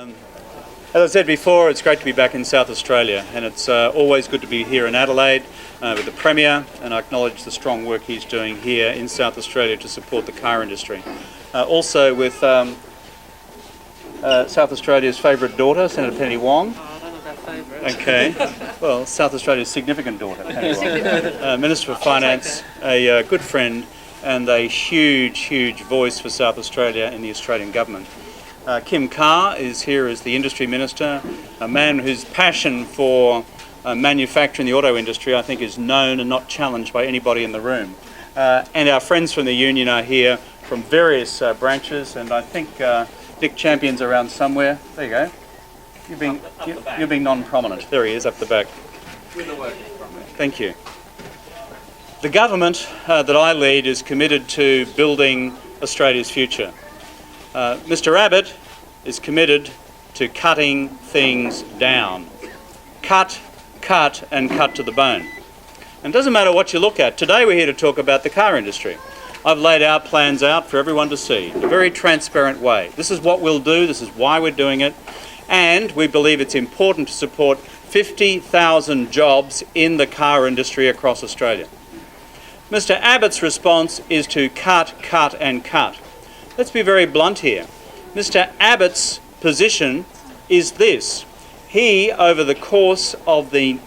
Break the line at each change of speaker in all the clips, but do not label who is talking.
As I said before, it's great to be back in South Australia, and it's always good to be here in Adelaide with the Premier, and I acknowledge the strong work he's doing here in South Australia to support the car industry. Also with South Australia's favourite daughter, Senator Penny Wong.
Oh, I don't know about favourite.
Okay, well, South Australia's significant daughter, Penny Wong. Minister for Finance, a good friend, and a huge voice for South Australia in the Australian government. Kim Carr is here as the Industry Minister, a man whose passion for manufacturing the auto industry I think is known and not challenged by anybody in the room. And our friends from the union are here from various branches, and I think Nick Champion's around somewhere. There you go. You're being non-prominent. There he is, up the back.
With the work.
Thank you. The government that I lead is committed to building Australia's future. Mr Abbott is committed to cutting things down. Cut, and cut to the bone. And it doesn't matter what you look at. Today we're here to talk about the car industry. I've laid our plans out for everyone to see in a very transparent way. This is what we'll do, this is why we're doing it, and we believe it's important to support 50,000 jobs in the car industry across Australia. Mr Abbott's response is to cut, and cut. Let's be very blunt here. Mr Abbott's position is this. He, over the course of the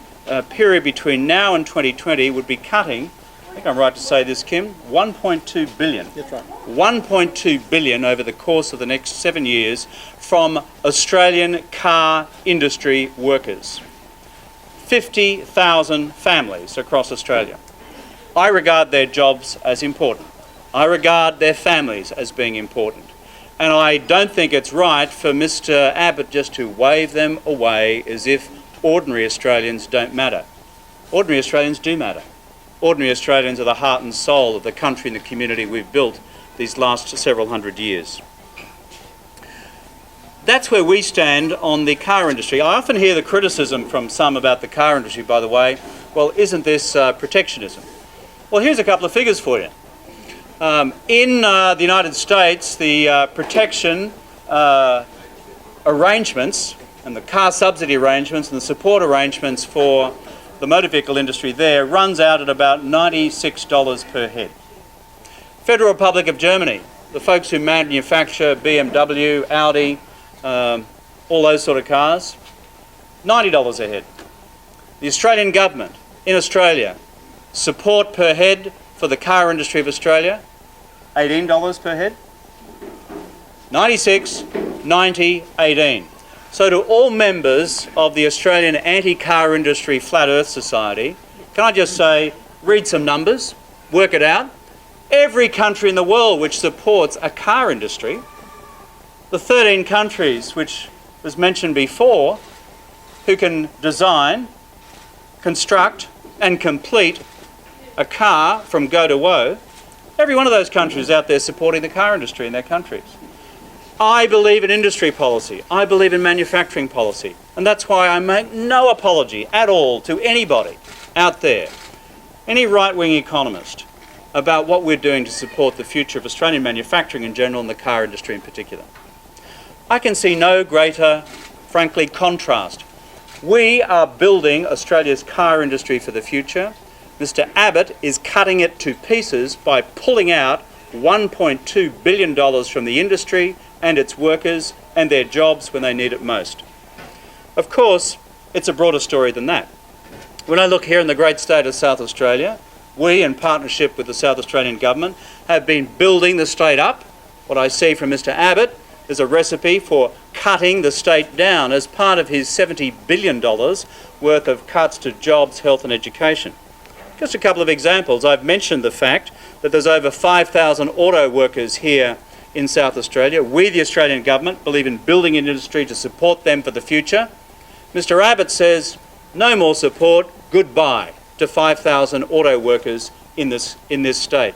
period between now and 2020, would be cutting, I think I'm right to say this, Kim, 1.2 billion.
That's right.
1.2 billion over the course of the next 7 years from Australian car industry workers. 50,000 families across Australia. I regard their jobs as important. I regard their families as being important. And I don't think it's right for Mr Abbott just to wave them away as if ordinary Australians don't matter. Ordinary Australians do matter. Ordinary Australians are the heart and soul of the country and the community we've built these last several hundred years. That's where we stand on the car industry. I often hear the criticism from some about the car industry, by the way, well, isn't this protectionism? Well, here's a couple of figures for you. In the United States, the protection arrangements and the car subsidy arrangements and the support arrangements for the motor vehicle industry there runs out at about $96 per head. Federal Republic of Germany, the folks who manufacture BMW, Audi, all those sort of cars, $90 a head. The Australian government in Australia, support per head for the car industry of Australia, $18 per head. 96, 90, 18. So to all members of the Australian Anti-Car Industry Flat Earth Society, can I just say, read some numbers, work it out. Every country in the world which supports a car industry, the 13 countries which was mentioned before, who can design, construct and complete a car from go to woe, every one of those countries out there supporting the car industry in their countries. I believe in industry policy. I believe in manufacturing policy. And that's why I make no apology at all to anybody out there, any right-wing economist, about what we're doing to support the future of Australian manufacturing in general and the car industry in particular. I can see no greater, frankly, contrast. We are building Australia's car industry for the future. Mr Abbott is cutting it to pieces by pulling out $1.2 billion from the industry and its workers and their jobs when they need it most. Of course, it's a broader story than that. When I look here in the great state of South Australia, we, in partnership with the South Australian government, have been building the state up. What I see from Mr Abbott is a recipe for cutting the state down as part of his $70 billion worth of cuts to jobs, health and education. Just a couple of examples. I've mentioned the fact that there's over 5,000 auto workers here in South Australia. We, the Australian government, believe in building an industry to support them for the future. Mr Abbott says no more support, goodbye to 5,000 auto workers in this state.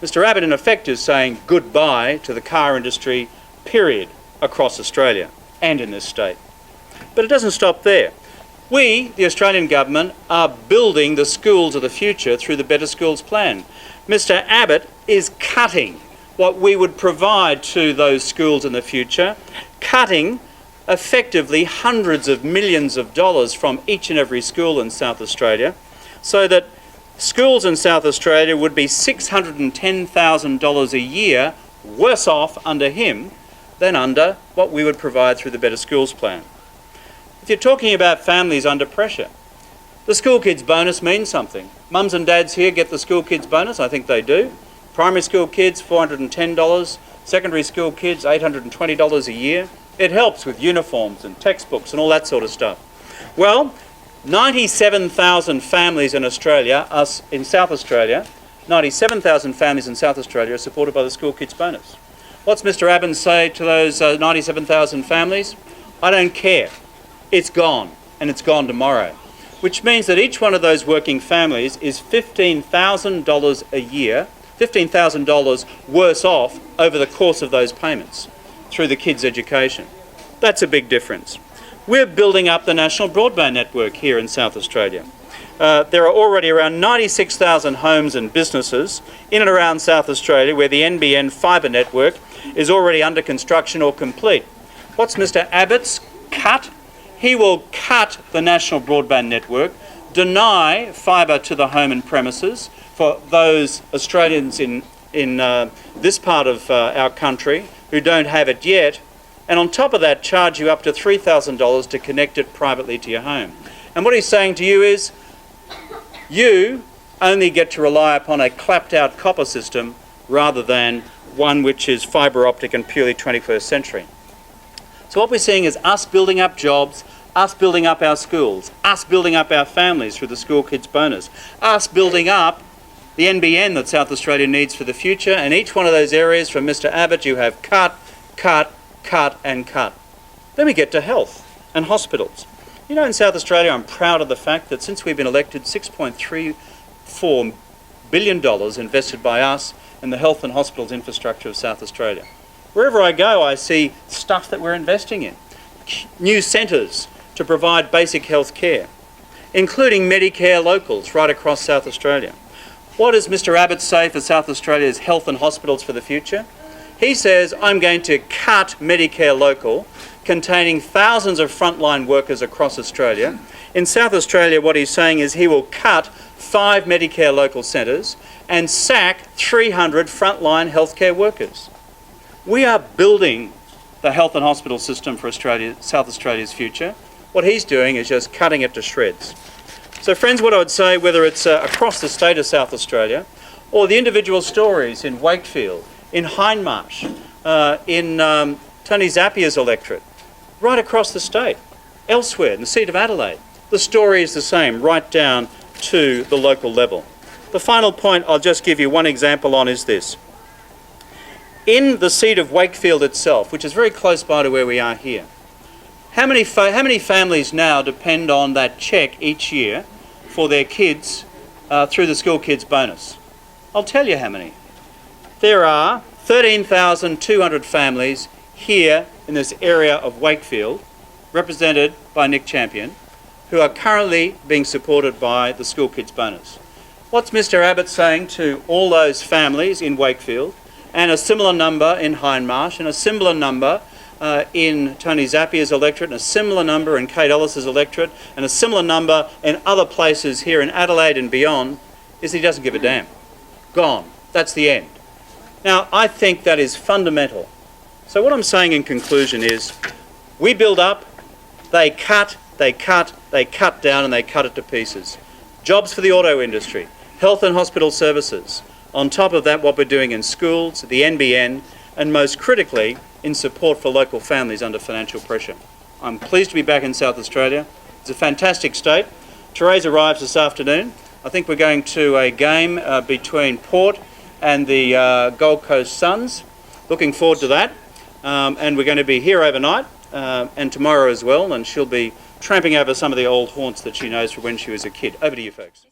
Mr Abbott in effect is saying goodbye to the car industry, period, across Australia and in this state. But it doesn't stop there. We, the Australian government, are building the schools of the future through the Better Schools Plan. Mr Abbott is cutting what we would provide to those schools in the future, cutting effectively hundreds of millions of dollars from each and every school in South Australia, so that schools in South Australia would be $610,000 a year worse off under him than under what we would provide through the Better Schools plan. If you're talking about families under pressure, the school kids bonus means something. Mums and dads here get the school kids bonus, I think they do. Primary school kids, $410. Secondary school kids, $820 a year. It helps with uniforms and textbooks and all that sort of stuff. Well, 97,000 families in Australia, us in South Australia, 97,000 families in South Australia are supported by the school kids bonus. What's Mr. Abbott say to those 97,000 families? I don't care. It's gone, and it's gone tomorrow. Which means that each one of those working families is $15,000 a year, $15,000 worse off over the course of those payments through the kids' education. That's a big difference. We're building up the national broadband network here in South Australia. There are already around 96,000 homes and businesses in and around South Australia where the NBN fibre network is already under construction or complete. What's Mr. Abbott's cut? He will cut the national broadband network, deny fibre to the home and premises for those Australians in this part of our country who don't have it yet, and on top of that charge you up to $3,000 to connect it privately to your home. And what he's saying to you is, you only get to rely upon a clapped out copper system rather than one which is fibre optic and purely 21st century. So what we're seeing is us building up jobs, us building up our schools, us building up our families through the school kids bonus, us building up the NBN that South Australia needs for the future, and each one of those areas from Mr. Abbott you have cut, cut, cut and cut. Then we get to health and hospitals. You know, in South Australia I'm proud of the fact that since we've been elected, $6.34 billion invested by us in the health and hospitals infrastructure of South Australia. Wherever I go I see stuff that we're investing in. New centres to provide basic health care, including Medicare locals right across South Australia. What does Mr. Abbott say for South Australia's health and hospitals for the future? He says, I'm going to cut Medicare local, containing thousands of frontline workers across Australia. In South Australia, what he's saying is he will cut 5 Medicare local centres and sack 300 frontline healthcare workers. We are building the health and hospital system for South Australia's future. What he's doing is just cutting it to shreds. So friends, what I would say, whether it's across the state of South Australia or the individual stories in Wakefield, in Hindmarsh, in Tony Zappia's electorate, right across the state, elsewhere in the seat of Adelaide, the story is the same right down to the local level. The final point I'll just give you one example on is this. In the seat of Wakefield itself, which is very close by to where we are here, how many families now depend on that cheque each year for their kids through the school kids bonus? I'll tell you how many. There are 13,200 families here in this area of Wakefield, represented by Nick Champion, who are currently being supported by the school kids bonus. What's Mr. Abbott saying to all those families in Wakefield, and a similar number in Hindmarsh, and a similar number in Tony Zappia's electorate, and a similar number in Kate Ellis's electorate, and a similar number in other places here in Adelaide and beyond, is he doesn't give a damn. Gone. That's the end. Now, I think that is fundamental. So what I'm saying in conclusion is, we build up, they cut, they cut, they cut down, and they cut it to pieces. Jobs for the auto industry, health and hospital services. On top of that, what we're doing in schools, the NBN, and most critically, in support for local families under financial pressure. I'm pleased to be back in South Australia. It's a fantastic state. Therese arrives this afternoon. I think we're going to a game between Port and the Gold Coast Suns. Looking forward to that. And we're going to be here overnight and tomorrow as well, and she'll be tramping over some of the old haunts that she knows from when she was a kid. Over to you folks.